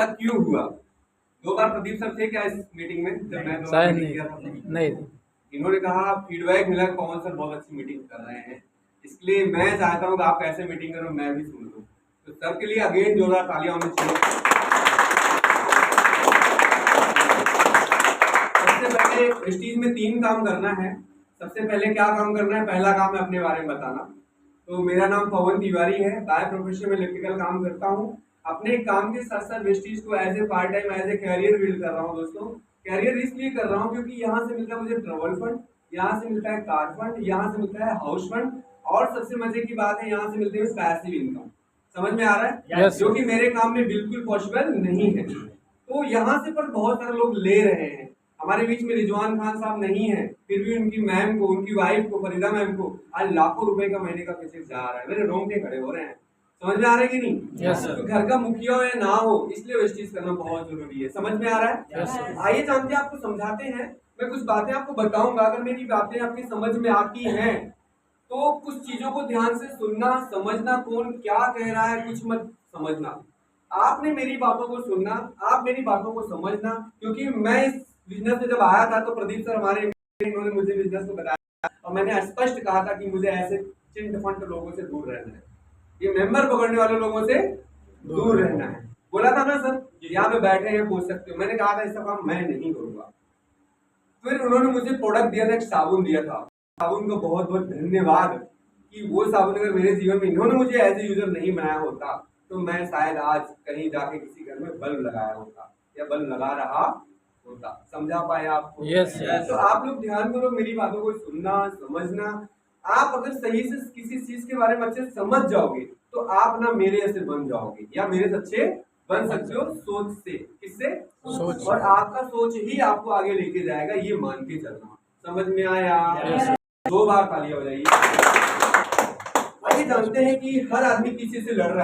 ऐसा क्यों हुआ? 2 बार प्रदीप सर थे क्या इस मीटिंग में जब मैं शायद मीटिंग किया था? नहीं। इन्होंने कहा फीडबैक मिला पवन सर बहुत अच्छी मीटिंग कर रहे हैं, इसलिए मैं चाहता हूँ कि आप कैसे मीटिंग करो मैं भी सुन लूँ। तो सर के लिए अगेन जोरदार तालियां होनी चाहिए। सबसे पहले प्रेस्टीज में 3 काम करना है। सबसे पहले क्या काम करना है? पहला काम है अपने बारे में बताना। तो मेरा नाम पवन तिवारी है, बाय प्रोफेशन में इलेक्ट्रिकल काम करता हूँ। अपने काम के साथ साथ वेस्टीज को as a part time as a career build कर रहा हूँ दोस्तों। कैरियर इसलिए कर रहा हूँ क्योंकि यहाँ से मिलता है मुझे ट्रेवल फंड, यहाँ से मिलता है कार फंड, यहाँ से मिलता है हाउस फंड, और सबसे मजे की बात है यहाँ से मिलते हैं पैसिव इनकम। समझ में आ रहा है? Yes, जो कि मेरे काम में बिल्कुल पॉसिबल नहीं है। तो यहाँ से पर बहुत सारे लोग ले रहे हैं। हमारे बीच में रिजवान खान साहब नहीं है, फिर भी उनकी मैम को, उनकी वाइफ को, फरीदा मैम को आज लाखों रुपए का महीने का पैसे जा रहा है। मेरे रोंगटे खड़े हो रहे हैं। समझ में आ रहा है कि नहीं? Yes, sir. तो घर का मुखिया हो या ना हो, इसलिए वेस्टीज करना बहुत जरूरी है। समझ में आ रहा है? Yes, sir. आइए जानते हैं, आपको समझाते हैं। मैं कुछ बातें आपको बताऊंगा, अगर मेरी बातें आपकी समझ में आती हैं तो कुछ चीजों को ध्यान से सुनना, समझना, कौन क्या कह रहा है कुछ मत समझना। आपने मेरी बातों को सुनना, आप मेरी बातों को समझना, क्योंकि मैं इस बिजनेस में जब आया था तो प्रदीप सर हमारे, इन्होंने मुझे बिजनेस को बताया और मैंने स्पष्ट कहा था कि मुझे ऐसे चिट फंड लोगों से दूर रहना है, ये मेंबर पकड़ने वाले लोगों से दूर रहना है। बोला था ना सर, यहाँ पे बैठे हैं पूछ सकते हो। मैंने कहा था ऐसा काम मैं नहीं करूंगा। फिर उन्होंने मुझे प्रोडक्ट दिया था, एक साबुन दिया था। साबुन को बहुत बहुत धन्यवाद कि वो साबुन अगर मेरे जीवन में इन्होंने मुझे एज ए यूजर नहीं बनाया होता तो मैं शायद आज कहीं जाके किसी घर में बल्ब लगाया होता या बल्ब लगा रहा होता। समझा पाए आपको? Yes, yes. तो आप लोग ध्यान करो, मेरी बातों को सुनना, समझना। आप अगर सही से किसी चीज के बारे में अच्छे से समझ जाओगे तो आप ना मेरे ऐसे बन जाओगे या मेरे से अच्छे बन सकते हो सोच से। किससे? सोच। और आपका सोच ही आपको आगे लेके जाएगा, ये मान के चलना। समझ में आया? Yes. 2 बार तालियां हो जाइए। आइए जानते हैं कि हर आदमी किसी से लड़ रहा है।